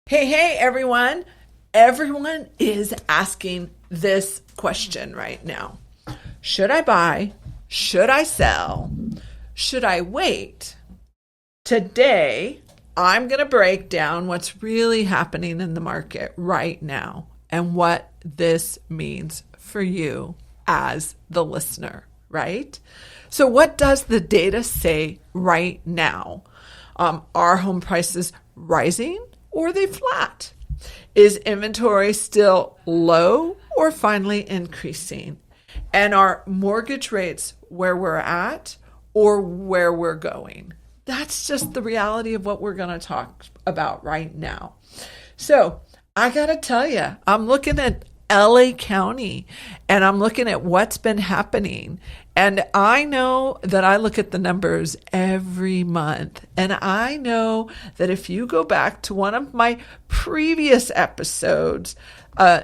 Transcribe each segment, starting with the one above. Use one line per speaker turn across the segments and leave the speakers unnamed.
Hey, everyone. Everyone is asking this question right now. Should I buy? Should I sell? Should I wait? Today, I'm going to break down what's really happening in the market right now and what this means for you as the listener, right? So what does the data say right now? Are home prices rising or are they flat? Is inventory still low or finally increasing? And are mortgage rates where we're at or where we're going? That's just the reality of what we're going to talk about right now. So I got to tell you, I'm looking at LA County and I'm looking at what's been happening. And I know that I look at the numbers every month. And I know that if you go back to one of my previous episodes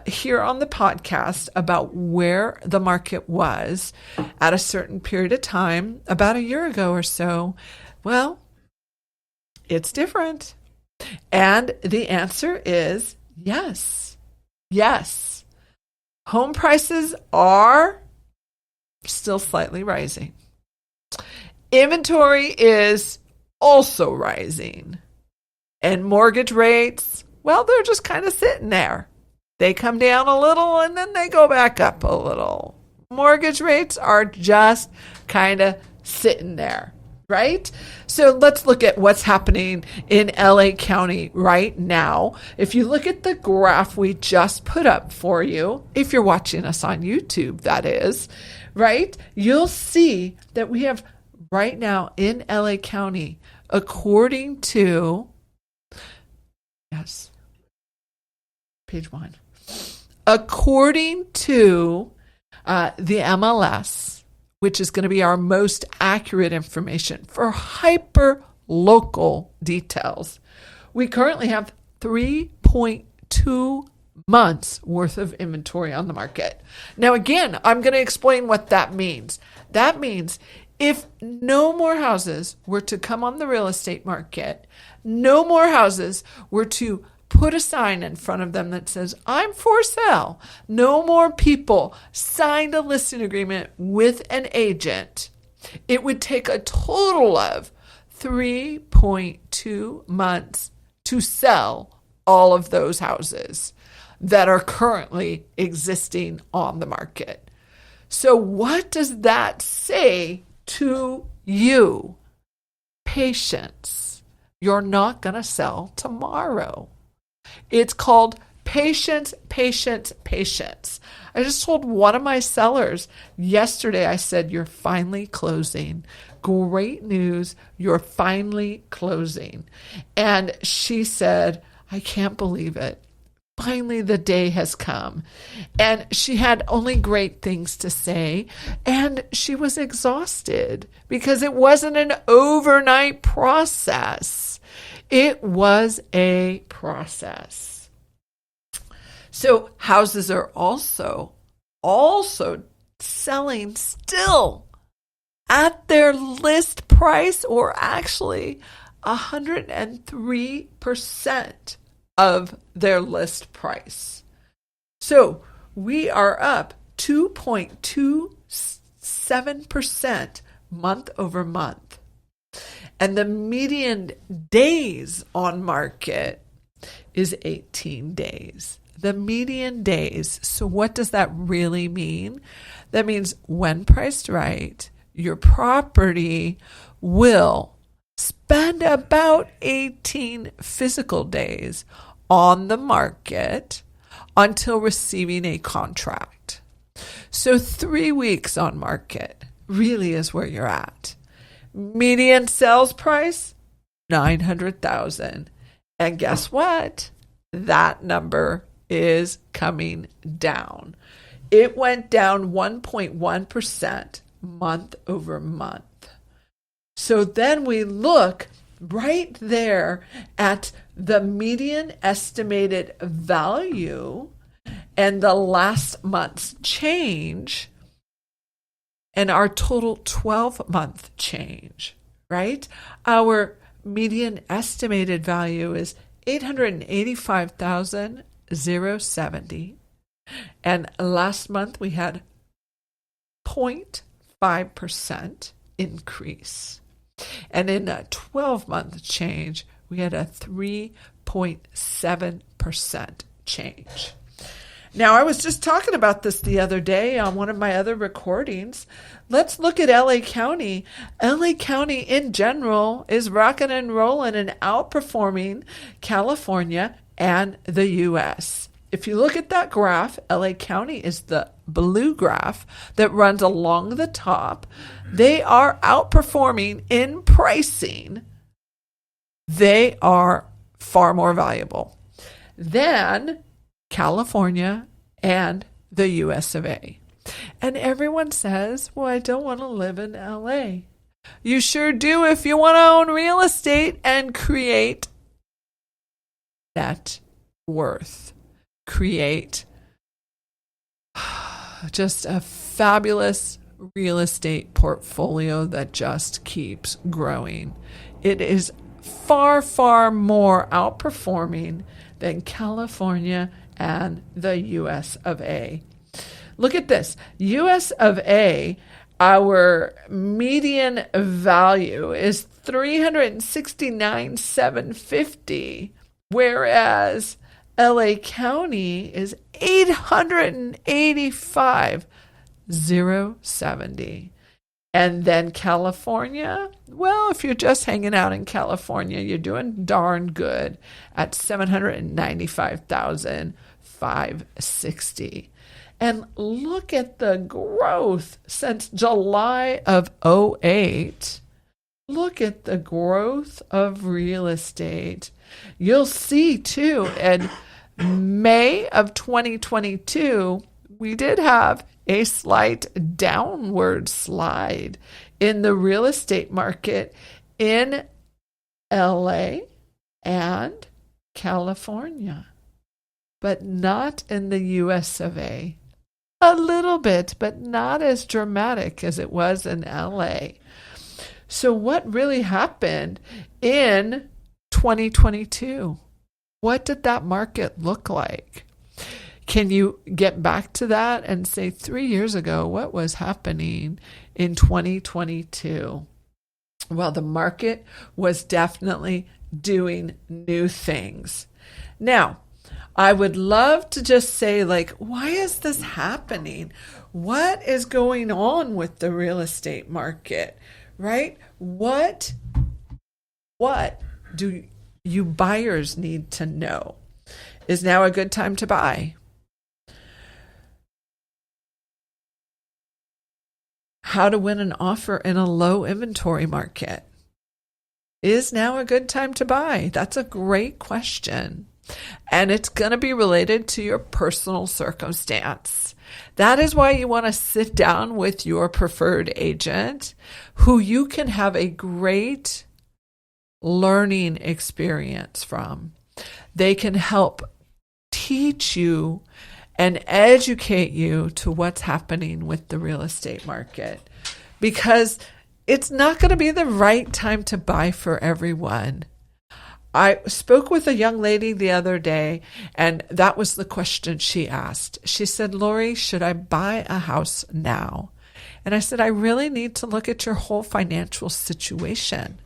here on the podcast about where the market was at a certain period of time, about a year ago or so, well, it's different. And the answer is yes. Yes. Home prices are still slightly rising. Inventory is also rising. And mortgage rates, well, they're just kind of sitting there. They come down a little and then they go back up a little. Mortgage rates are just kind of sitting there, right? So let's look at what's happening in LA County right now. If you look at the graph we just put up for you, if you're watching us on YouTube, that is, right? You'll see that we have right now in LA County, according to, yes, page 1. According to the MLS, which is going to be our most accurate information for hyper local details, we currently have 3.2 months worth of inventory on the market. Now, again, I'm going to explain what that means. That means if no more houses were to come on the real estate market, no more houses were to put a sign in front of them that says, I'm for sale. No more people signed a listing agreement with an agent. It would take a total of 3.2 months to sell all of those houses that are currently existing on the market. So what does that say to you? Patience. You're not going to sell tomorrow. It's called patience, patience, patience. I just told one of my sellers yesterday, I said, you're finally closing. Great news. You're finally closing. And she said, I can't believe it. Finally, the day has come. And she had only great things to say. And she was exhausted because it wasn't an overnight process. It was a process. So houses are also selling still at their list price, or actually 103% of their list price. So we are up 2.27% month over month. And the median days on market is 18 days. The median days. So what does that really mean? That means when priced right, your property will spend about 18 physical days on the market until receiving a contract. So 3 weeks on market really is where you're at. Median sales price, $900,000. And guess what? That number is coming down. It went down 1.1% month over month. So then we look right there at the median estimated value and the last month's change and our total 12-month change, right? Our median estimated value is 885,070. And last month we had 0.5% increase. And in a 12-month change, we had a 3.7% change. Now, I was just talking about this the other day on one of my other recordings. Let's look at LA County. LA County in general is rocking and rolling and outperforming California and the U.S. If you look at that graph, LA County is the blue graph that runs along the top. They are outperforming in pricing. They are far more valuable than California and the US of A. And everyone says, well, I don't want to live in LA. You sure do if you want to own real estate and create net worth. Create just a fabulous real estate portfolio that just keeps growing. It is far, far more outperforming than California and the US of A. Look at this. US of A, our median value is $369,750, whereas LA County is $885,070. And then California, well, if you're just hanging out in California, you're doing darn good at $795,560. And look at the growth since July of 2008. Look at the growth of real estate. You'll see, too, in May of 2022, we did have a slight downward slide in the real estate market in LA and California, but not in the US of A. A little bit, but not as dramatic as it was in LA. So what really happened in 2022? What did that market look like? Can you get back to that and say 3 years ago, what was happening in 2022? Well, the market was definitely doing new things. Now, I would love to just say, like, why is this happening? What is going on with the real estate market, right? What do you buyers need to know? Is now a good time to buy? How to win an offer in a low inventory market? Is now a good time to buy? That's a great question. And it's going to be related to your personal circumstance. That is why you want to sit down with your preferred agent who you can have a great learning experience from. They can help teach you and educate you to what's happening with the real estate market, because it's not going to be the right time to buy for everyone. I spoke with a young lady the other day, and that was the question she asked. She said, Lori, should I buy a house now? And I said, I really need to look at your whole financial situation.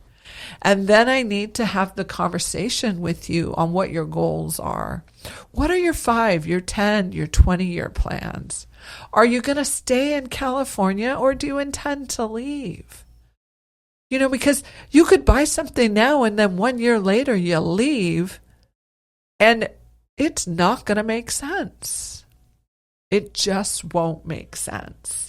And then I need to have the conversation with you on what your goals are. What are your 5, your 10, your 20-year plans? Are you going to stay in California, or do you intend to leave? You know, because you could buy something now and then 1 year later you leave, and it's not going to make sense. It just won't make sense.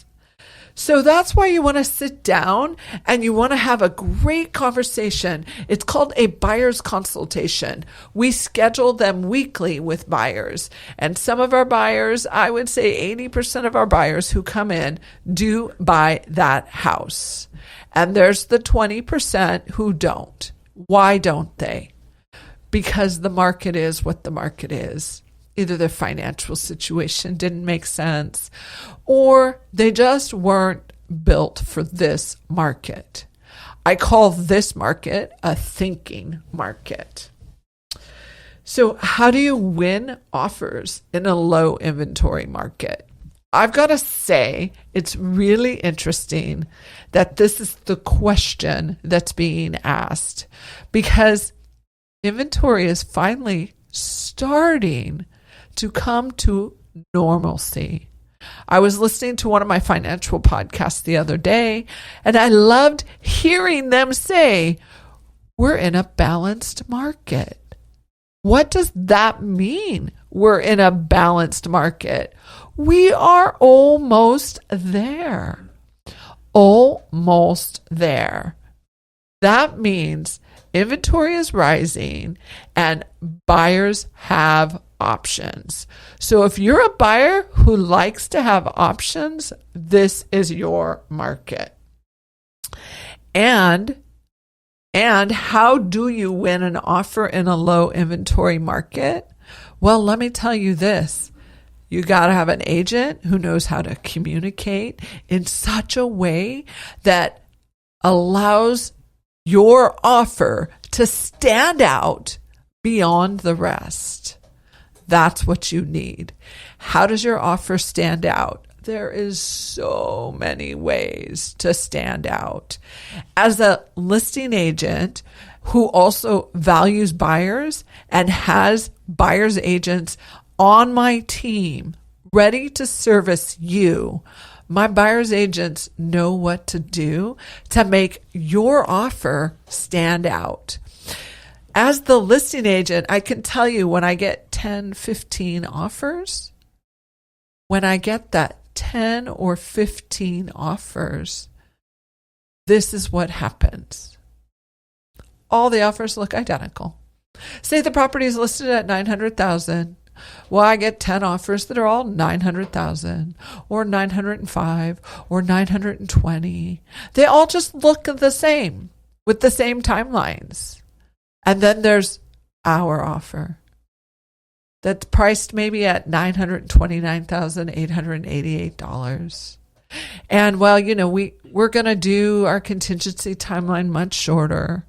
So that's why you want to sit down and you want to have a great conversation. It's called a buyer's consultation. We schedule them weekly with buyers. And some of our buyers, I would say 80% of our buyers who come in do buy that house. And there's the 20% who don't. Why don't they? Because the market is what the market is. Either their financial situation didn't make sense, or they just weren't built for this market. I call this market a thinking market. So how do you win offers in a low inventory market? I've got to say, it's really interesting that this is the question that's being asked, because inventory is finally starting to come to normalcy. I was listening to one of my financial podcasts the other day, and I loved hearing them say, we're in a balanced market. What does that mean? We're in a balanced market. We are almost there. Almost there. That means inventory is rising and buyers have options. So if you're a buyer who likes to have options, this is your market. And how do you win an offer in a low inventory market? Well, let me tell you this. You got to have an agent who knows how to communicate in such a way that allows your offer to stand out beyond the rest. That's what you need. How does your offer stand out? There is so many ways to stand out. As a listing agent who also values buyers and has buyers agents on my team ready to service you, my buyers agents know what to do to make your offer stand out. As the listing agent, I can tell you when I get 10, 15 offers, when I get that 10 or 15 offers, this is what happens. All the offers look identical. Say the property is listed at $900,000. Well, I get 10 offers that are all $900,000 or $905 or $920. They all just look the same with the same timelines. And then there's our offer that's priced maybe at $929,888. And well, we're going to do our contingency timeline much shorter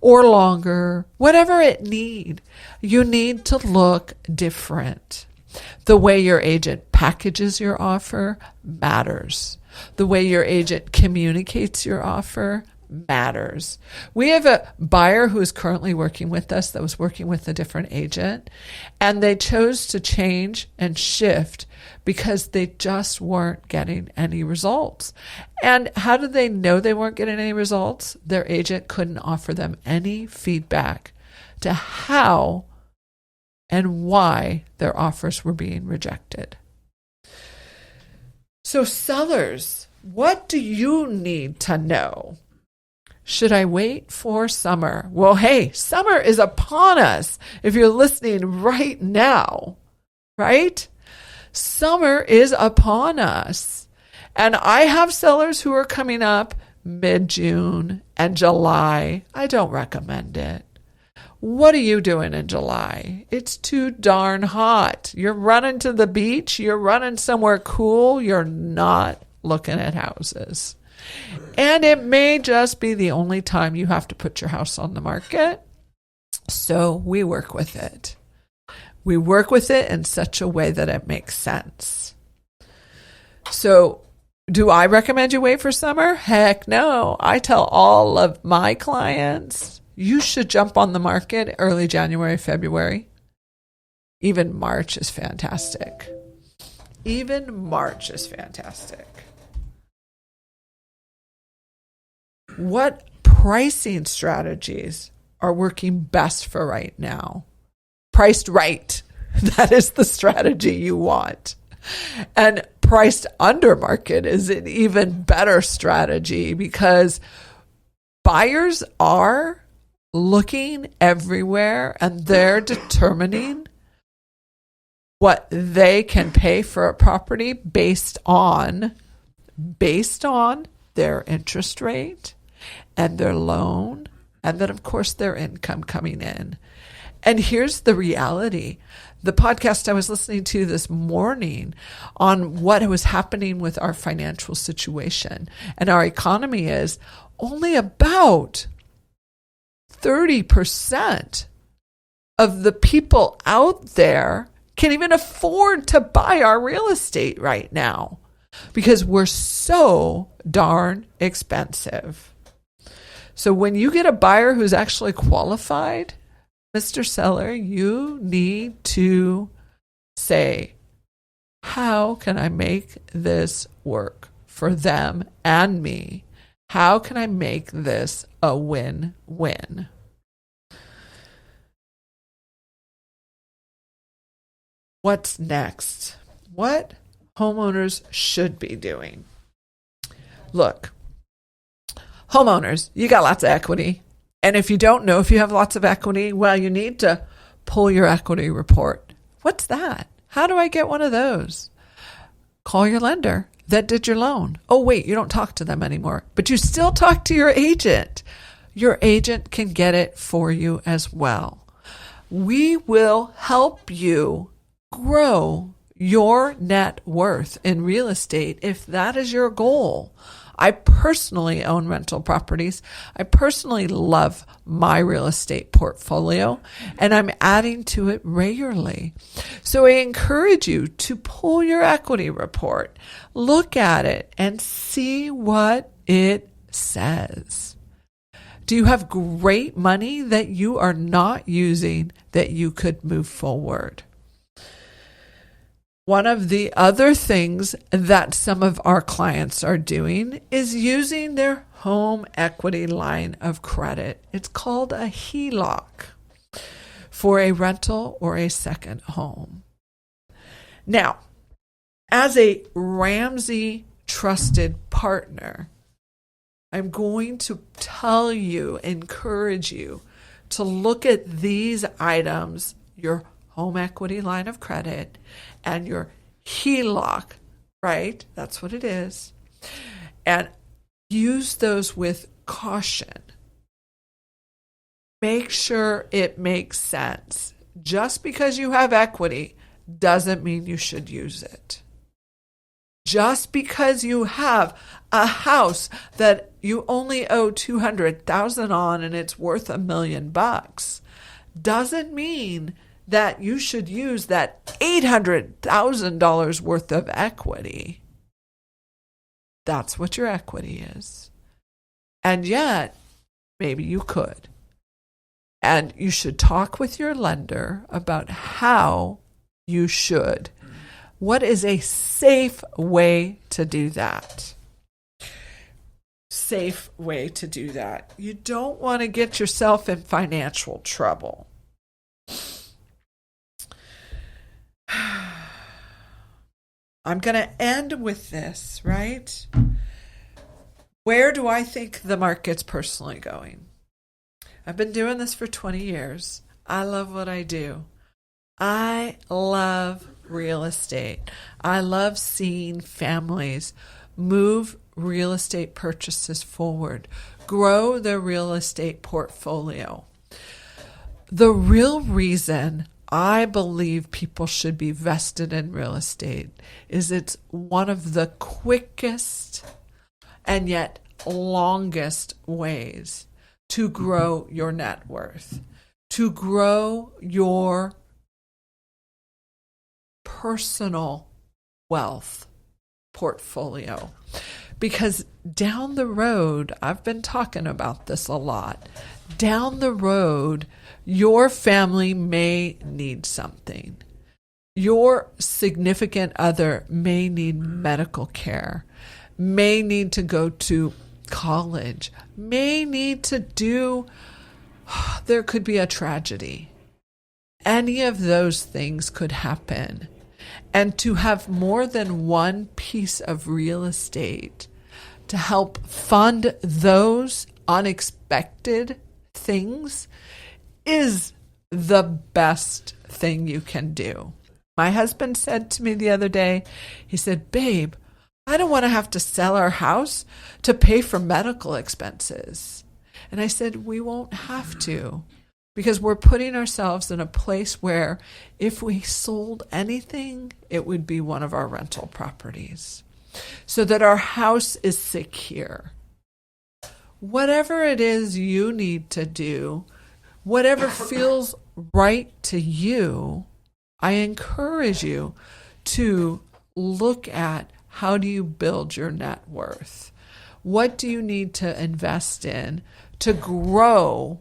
or longer, whatever it need. You need to look different. The way your agent packages your offer matters. The way your agent communicates your offer matters. We have a buyer who is currently working with us that was working with a different agent, and they chose to change and shift because they just weren't getting any results. And how did they know they weren't getting any results? Their agent couldn't offer them any feedback to how and why their offers were being rejected. So sellers, what do you need to know? Should I wait for summer? Well, hey, summer is upon us if you're listening right now, right? Summer is upon us. And I have sellers who are coming up mid-June and July. I don't recommend it. What are you doing in July? It's too darn hot. You're running to the beach. You're running somewhere cool. You're not looking at houses. And it may just be the only time you have to put your house on the market. So we work with it. We work with it in such a way that it makes sense. So do I recommend you wait for summer? Heck no. I tell all of my clients, you should jump on the market early January, February. Even March is fantastic. Even March is fantastic. What pricing strategies are working best for right now? Priced right. That is the strategy you want. And priced under market is an even better strategy because buyers are looking everywhere and they're determining what they can pay for a property based on their interest rate and their loan, and then, of course, their income coming in. And here's the reality. The podcast I was listening to this morning on what was happening with our financial situation and our economy is only about 30% of the people out there can't even afford to buy our real estate right now because we're so darn expensive. So when you get a buyer who's actually qualified, Mr. Seller, you need to say, how can I make this work for them and me? How can I make this a win-win? What's next? What homeowners should be doing? Look, homeowners, you got lots of equity. And if you don't know if you have lots of equity, well, you need to pull your equity report. What's that? How do I get one of those? Call your lender that did your loan. Oh, wait, you don't talk to them anymore, but you still talk to your agent. Your agent can get it for you as well. We will help you grow your net worth in real estate if that is your goal. I personally own rental properties. I personally love my real estate portfolio, and I'm adding to it regularly. So I encourage you to pull your equity report, look at it, and see what it says. Do you have great money that you are not using that you could move forward? One of the other things that some of our clients are doing is using their home equity line of credit. It's called a HELOC for a rental or a second home. Now, as a Ramsey trusted partner, I'm going to tell you, encourage you to look at these items, your home equity line of credit and your HELOC, right? That's what it is. And use those with caution. Make sure it makes sense. Just because you have equity doesn't mean you should use it. Just because you have a house that you only owe $200,000 on and it's worth $1 million doesn't mean that you should use that $800,000 worth of equity. That's what your equity is. And yet, maybe you could. And you should talk with your lender about how you should. What is a safe way to do that? Safe way to do that. You don't want to get yourself in financial trouble. I'm going to end with this, right? Where do I think the market's personally going? I've been doing this for 20 years. I love what I do. I love real estate. I love seeing families move real estate purchases forward, grow their real estate portfolio. The real reason I believe people should be vested in real estate is it's one of the quickest and yet longest ways to grow your net worth, to grow your personal wealth portfolio. Because down the road, I've been talking about this a lot, down the road, your family may need something. Your significant other may need medical care, may need to go to college, may need to do, there could be a tragedy. Any of those things could happen. And to have more than one piece of real estate to help fund those unexpected things is the best thing you can do. My husband said to me the other day, he said, "Babe, I don't want to have to sell our house to pay for medical expenses." And I said, we won't have to, because we're putting ourselves in a place where if we sold anything, it would be one of our rental properties, so that our house is secure. Whatever it is you need to do, Whatever feels right to you, I encourage you to look at how do you build your net worth? What do you need to invest in to grow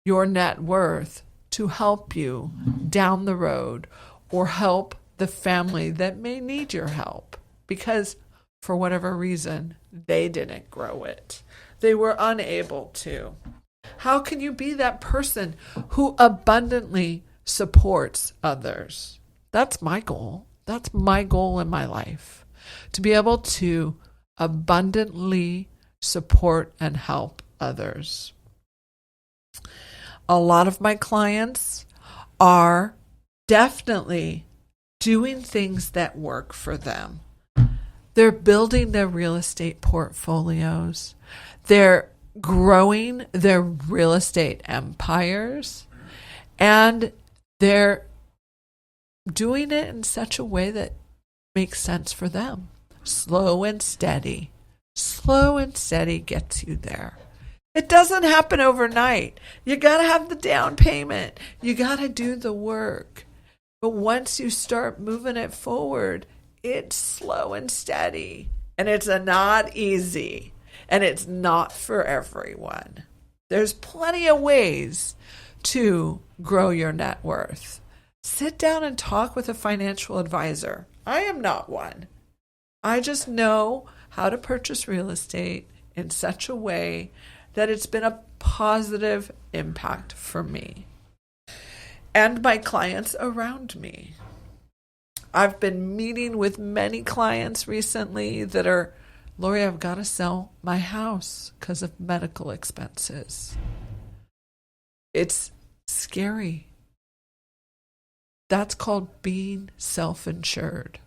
your net worth to help you down the road or help the family that may need your help because for whatever reason, they didn't grow it. They were unable to. How can you be that person who abundantly supports others? That's my goal. That's my goal in my life, to be able to abundantly support and help others. A lot of my clients are definitely doing things that work for them. They're building their real estate portfolios. They're growing their real estate empires. And they're doing it in such a way that makes sense for them. Slow and steady. Slow and steady gets you there. It doesn't happen overnight. You got to have the down payment. You got to do the work. But once you start moving it forward, it's slow and steady. And it's not easy. And it's not for everyone. There's plenty of ways to grow your net worth. Sit down and talk with a financial advisor. I am not one. I just know how to purchase real estate in such a way that it's been a positive impact for me and my clients around me. I've been meeting with many clients recently that are, Lori, I've got to sell my house because of medical expenses. It's scary. That's called being self-insured.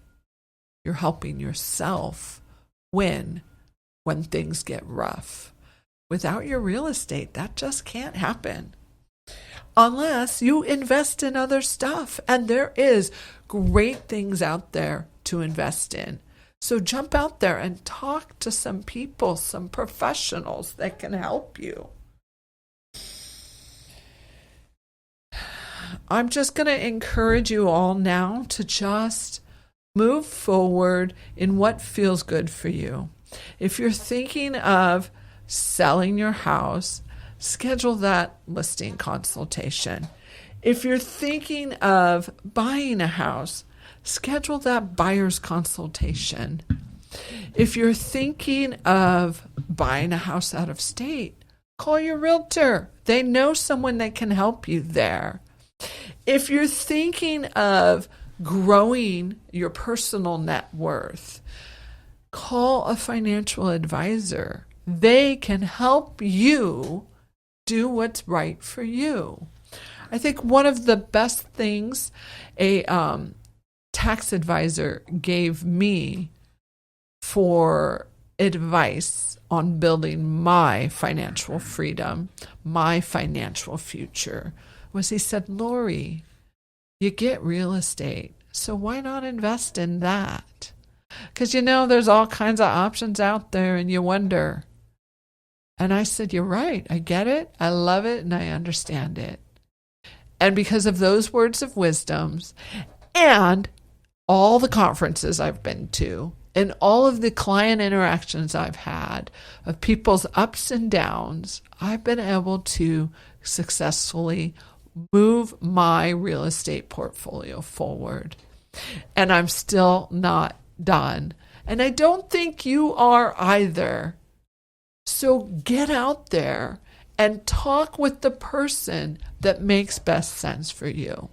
You're helping yourself win when things get rough. Without your real estate, that just can't happen. Unless you invest in other stuff. And there is great things out there to invest in. So jump out there and talk to some people, some professionals that can help you. I'm just going to encourage you all now to just move forward in what feels good for you. If you're thinking of selling your house, schedule that listing consultation. If you're thinking of buying a house, schedule that buyer's consultation. If you're thinking of buying a house out of state, call your realtor. They know someone that can help you there. If you're thinking of growing your personal net worth, call a financial advisor. They can help you do what's right for you. I think one of the best things a tax advisor gave me for advice on building my financial freedom, my financial future, was he said, Lori, you get real estate, so why not invest in that? Because there's all kinds of options out there and you wonder. And I said, you're right. I get it. I love it. And I understand it. And because of those words of wisdoms and all the conferences I've been to and all of the client interactions I've had of people's ups and downs, I've been able to successfully move my real estate portfolio forward. And I'm still not done. And I don't think you are either. So get out there and talk with the person that makes best sense for you.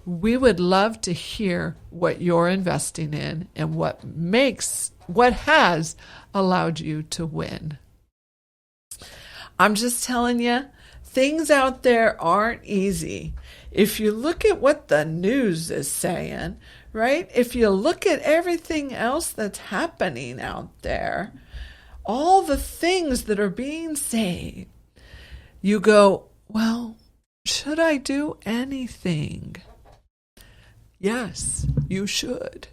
We would love to hear what you're investing in and what has allowed you to win. I'm just telling you, things out there aren't easy. If you look at what the news is saying, right? If you look at everything else that's happening out there, all the things that are being said, you go, well, should I do anything? Yes, you should.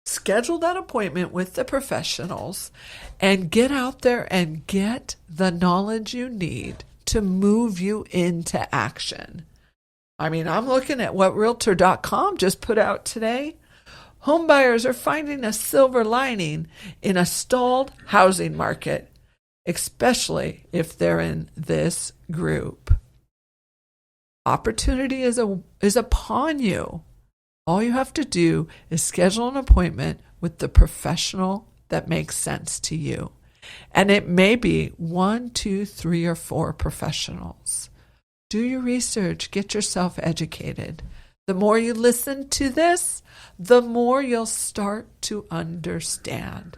Schedule that appointment with the professionals and get out there and get the knowledge you need to move you into action. I mean, I'm looking at what Realtor.com just put out today. Home buyers are finding a silver lining in a stalled housing market, especially if they're in this group. Opportunity is upon you. All you have to do is schedule an appointment with the professional that makes sense to you. And it may be 1, 2, 3, or 4 professionals. Do your research, get yourself educated. The more you listen to this, the more you'll start to understand.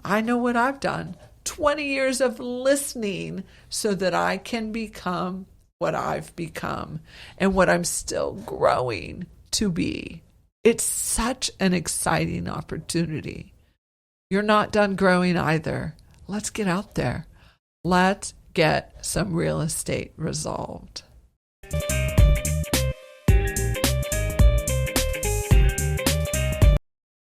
I know what I've done. 20 years of listening so that I can become what I've become and what I'm still growing to be. It's such an exciting opportunity. You're not done growing either. Let's get out there. Let's get some real estate resolved.